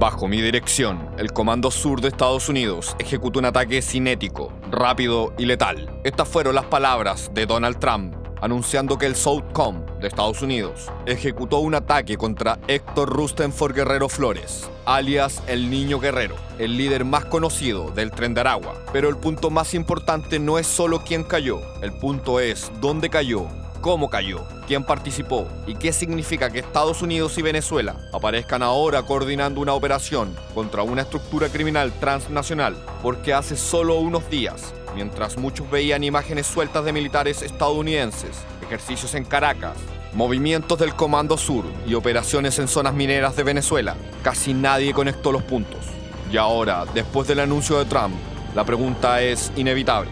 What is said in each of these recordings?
Bajo mi dirección, el Comando Sur de Estados Unidos ejecutó un ataque cinético, rápido y letal. Estas fueron las palabras de Donald Trump, anunciando que el Southcom de Estados Unidos ejecutó un ataque contra Héctor Rustenford Guerrero Flores, alias el Niño Guerrero, el líder más conocido del Tren de Aragua. Pero el punto más importante no es solo quién cayó, el punto es dónde cayó, cómo cayó, quién participó y qué significa que Estados Unidos y Venezuela aparezcan ahora coordinando una operación contra una estructura criminal transnacional, porque hace solo unos días, mientras muchos veían imágenes sueltas de militares estadounidenses, ejercicios en Caracas, movimientos del Comando Sur y operaciones en zonas mineras de Venezuela, casi nadie conectó los puntos. Y ahora, después del anuncio de Trump, la pregunta es inevitable.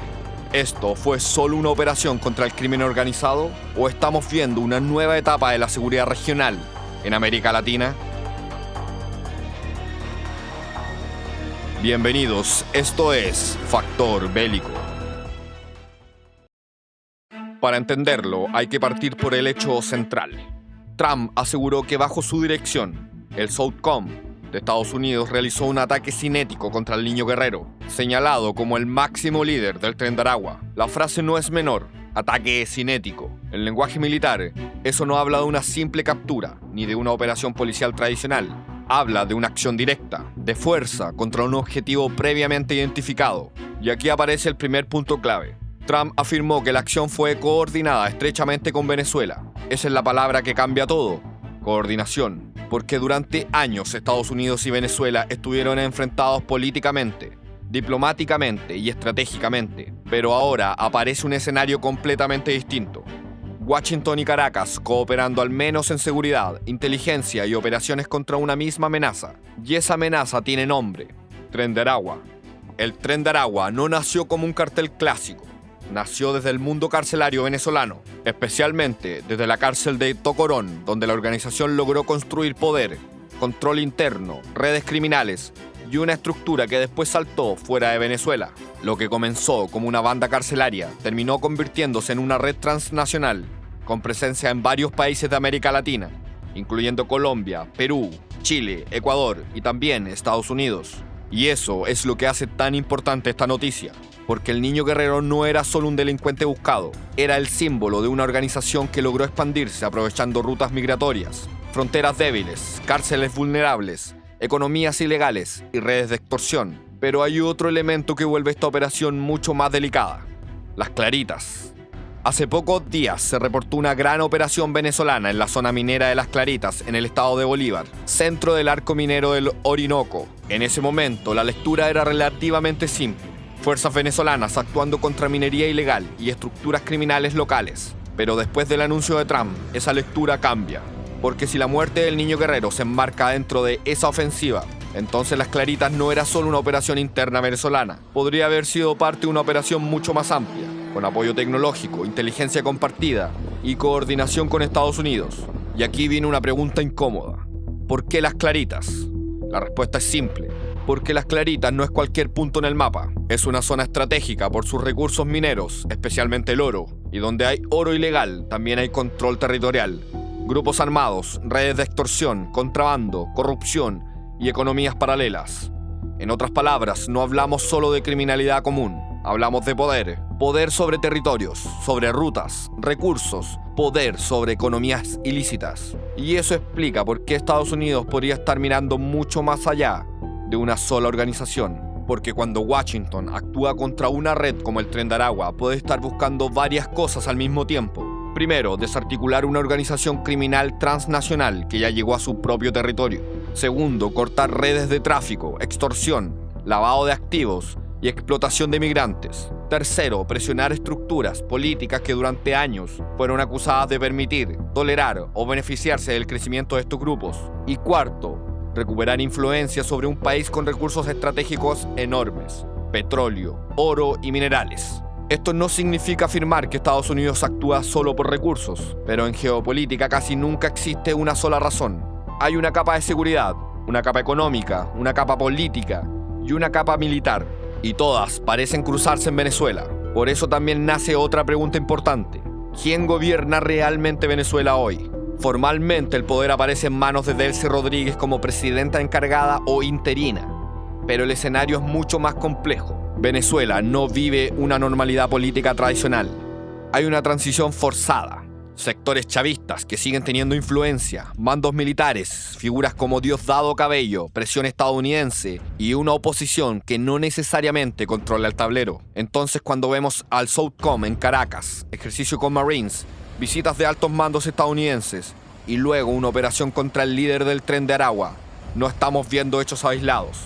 ¿Esto fue solo una operación contra el crimen organizado o estamos viendo una nueva etapa de la seguridad regional en América Latina? Bienvenidos, esto es Factor Bélico. Para entenderlo, hay que partir por el hecho central. Trump aseguró que bajo su dirección, el Southcom de Estados Unidos realizó un ataque cinético contra el Niño Guerrero, señalado como el máximo líder del Tren de Aragua. La frase no es menor, ataque cinético. En lenguaje militar, eso no habla de una simple captura, ni de una operación policial tradicional. Habla de una acción directa, de fuerza, contra un objetivo previamente identificado. Y aquí aparece el primer punto clave. Trump afirmó que la acción fue coordinada estrechamente con Venezuela. Esa es la palabra que cambia todo. Coordinación. Porque durante años Estados Unidos y Venezuela estuvieron enfrentados políticamente, diplomáticamente y estratégicamente. Pero ahora aparece un escenario completamente distinto. Washington y Caracas cooperando al menos en seguridad, inteligencia y operaciones contra una misma amenaza. Y esa amenaza tiene nombre: Tren de Aragua. El Tren de Aragua no nació como un cartel clásico. Nació desde el mundo carcelario venezolano, especialmente desde la cárcel de Tocorón, donde la organización logró construir poder, control interno, redes criminales y una estructura que después saltó fuera de Venezuela. Lo que comenzó como una banda carcelaria terminó convirtiéndose en una red transnacional con presencia en varios países de América Latina, incluyendo Colombia, Perú, Chile, Ecuador y también Estados Unidos. Y eso es lo que hace tan importante esta noticia, porque el Niño Guerrero no era solo un delincuente buscado, era el símbolo de una organización que logró expandirse aprovechando rutas migratorias, fronteras débiles, cárceles vulnerables, economías ilegales y redes de extorsión. Pero hay otro elemento que vuelve esta operación mucho más delicada: las Claritas. Hace pocos días se reportó una gran operación venezolana en la zona minera de Las Claritas, en el estado de Bolívar, centro del arco minero del Orinoco. En ese momento, la lectura era relativamente simple: fuerzas venezolanas actuando contra minería ilegal y estructuras criminales locales. Pero después del anuncio de Trump, esa lectura cambia. Porque si la muerte del Niño Guerrero se enmarca dentro de esa ofensiva, entonces Las Claritas no era solo una operación interna venezolana. Podría haber sido parte de una operación mucho más amplia, con apoyo tecnológico, inteligencia compartida y coordinación con Estados Unidos. Y aquí viene una pregunta incómoda: ¿por qué Las Claritas? La respuesta es simple: porque Las Claritas no es cualquier punto en el mapa. Es una zona estratégica por sus recursos mineros, especialmente el oro. Y donde hay oro ilegal, también hay control territorial, grupos armados, redes de extorsión, contrabando, corrupción y economías paralelas. En otras palabras, no hablamos solo de criminalidad común, hablamos de poder. Poder sobre territorios, sobre rutas, recursos, poder sobre economías ilícitas. Y eso explica por qué Estados Unidos podría estar mirando mucho más allá de una sola organización. Porque cuando Washington actúa contra una red como el Tren de Aragua, puede estar buscando varias cosas al mismo tiempo. Primero, desarticular una organización criminal transnacional que ya llegó a su propio territorio. Segundo, cortar redes de tráfico, extorsión, lavado de activos y explotación de migrantes. Tercero, presionar estructuras políticas que durante años fueron acusadas de permitir, tolerar o beneficiarse del crecimiento de estos grupos. Y cuarto, recuperar influencia sobre un país con recursos estratégicos enormes: petróleo, oro y minerales. Esto no significa afirmar que Estados Unidos actúa solo por recursos, pero en geopolítica casi nunca existe una sola razón. Hay una capa de seguridad, una capa económica, una capa política y una capa militar, y todas parecen cruzarse en Venezuela. Por eso también nace otra pregunta importante: ¿quién gobierna realmente Venezuela hoy? Formalmente el poder aparece en manos de Delcy Rodríguez como presidenta encargada o interina, pero el escenario es mucho más complejo. Venezuela no vive una normalidad política tradicional. Hay una transición forzada. Sectores chavistas que siguen teniendo influencia, mandos militares, figuras como Diosdado Cabello, presión estadounidense y una oposición que no necesariamente controla el tablero. Entonces, cuando vemos al SOUTHCOM en Caracas, ejercicio con Marines, visitas de altos mandos estadounidenses y luego una operación contra el líder del Tren de Aragua, no estamos viendo hechos aislados.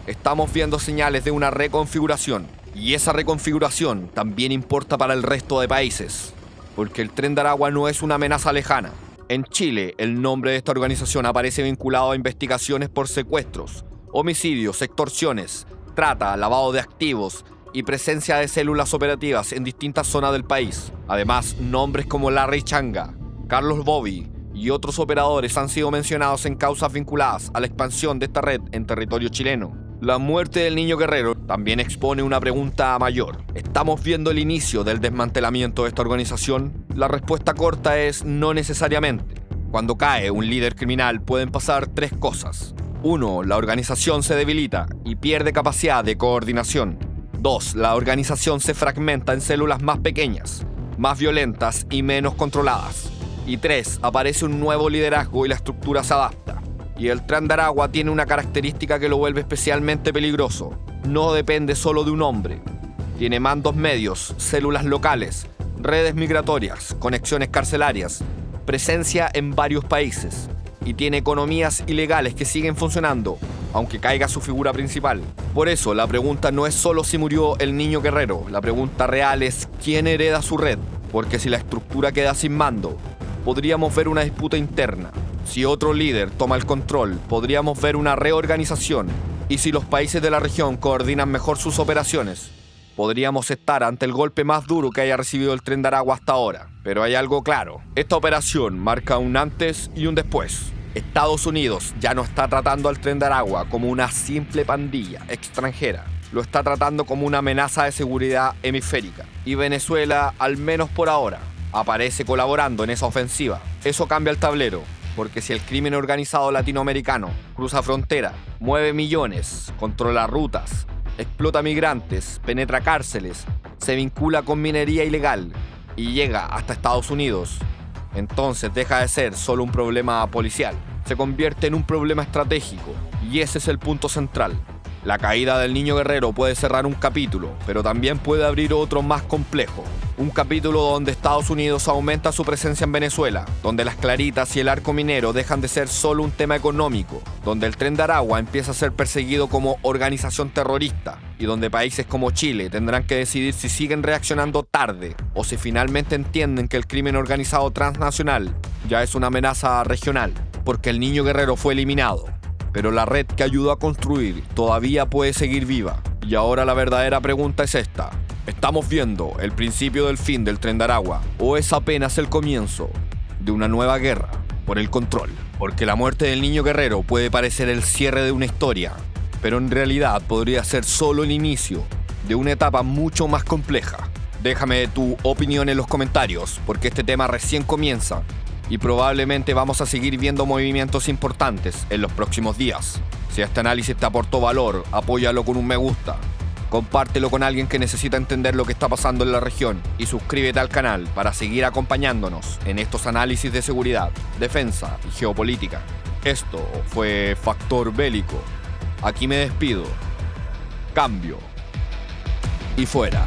Estamos viendo señales de una reconfiguración, y esa reconfiguración también importa para el resto de países, porque el Tren de Aragua no es una amenaza lejana. En Chile, el nombre de esta organización aparece vinculado a investigaciones por secuestros, homicidios, extorsiones, trata, lavado de activos y presencia de células operativas en distintas zonas del país. Además, nombres como Larry Changa, Carlos Bobby y otros operadores han sido mencionados en causas vinculadas a la expansión de esta red en territorio chileno. La muerte del niño guerrero también expone una pregunta mayor. ¿Estamos viendo el inicio del desmantelamiento de esta organización? La respuesta corta es no necesariamente. Cuando cae un líder criminal pueden pasar tres cosas. 1. La organización se debilita y pierde capacidad de coordinación. 2. La organización se fragmenta en células más pequeñas, más violentas y menos controladas. Y 3. Aparece un nuevo liderazgo y la estructura se adapta. Y el Tren de Aragua tiene una característica que lo vuelve especialmente peligroso. No depende solo de un hombre. Tiene mandos medios, células locales, redes migratorias, conexiones carcelarias, presencia en varios países y tiene economías ilegales que siguen funcionando, aunque caiga su figura principal. Por eso, la pregunta no es solo si murió el niño guerrero, la pregunta real es quién hereda su red, porque si la estructura queda sin mando, podríamos ver una disputa interna. Si otro líder toma el control, podríamos ver una reorganización. Y si los países de la región coordinan mejor sus operaciones, podríamos estar ante el golpe más duro que haya recibido el Tren de Aragua hasta ahora. Pero hay algo claro. Esta operación marca un antes y un después. Estados Unidos ya no está tratando al Tren de Aragua como una simple pandilla extranjera. Lo está tratando como una amenaza de seguridad hemisférica. Y Venezuela, al menos por ahora, aparece colaborando en esa ofensiva. Eso cambia el tablero. Porque si el crimen organizado latinoamericano cruza frontera, mueve millones, controla rutas, explota migrantes, penetra cárceles, se vincula con minería ilegal y llega hasta Estados Unidos, entonces deja de ser solo un problema policial. Se convierte en un problema estratégico y ese es el punto central. La caída del niño guerrero puede cerrar un capítulo, pero también puede abrir otro más complejo. Un capítulo donde Estados Unidos aumenta su presencia en Venezuela, donde las claritas y el arco minero dejan de ser solo un tema económico, donde el Tren de Aragua empieza a ser perseguido como organización terrorista y donde países como Chile tendrán que decidir si siguen reaccionando tarde o si finalmente entienden que el crimen organizado transnacional ya es una amenaza regional, porque el niño guerrero fue eliminado. Pero la red que ayudó a construir todavía puede seguir viva. Y ahora la verdadera pregunta es esta. ¿Estamos viendo el principio del fin del Tren de Aragua o es apenas el comienzo de una nueva guerra por el control? Porque la muerte del niño guerrero puede parecer el cierre de una historia, pero en realidad podría ser solo el inicio de una etapa mucho más compleja. Déjame tu opinión en los comentarios, porque este tema recién comienza y probablemente vamos a seguir viendo movimientos importantes en los próximos días. Si este análisis te aportó valor, apóyalo con un me gusta. Compártelo con alguien que necesita entender lo que está pasando en la región y suscríbete al canal para seguir acompañándonos en estos análisis de seguridad, defensa y geopolítica. Esto fue Factor Bélico. Aquí me despido. Cambio. Y fuera.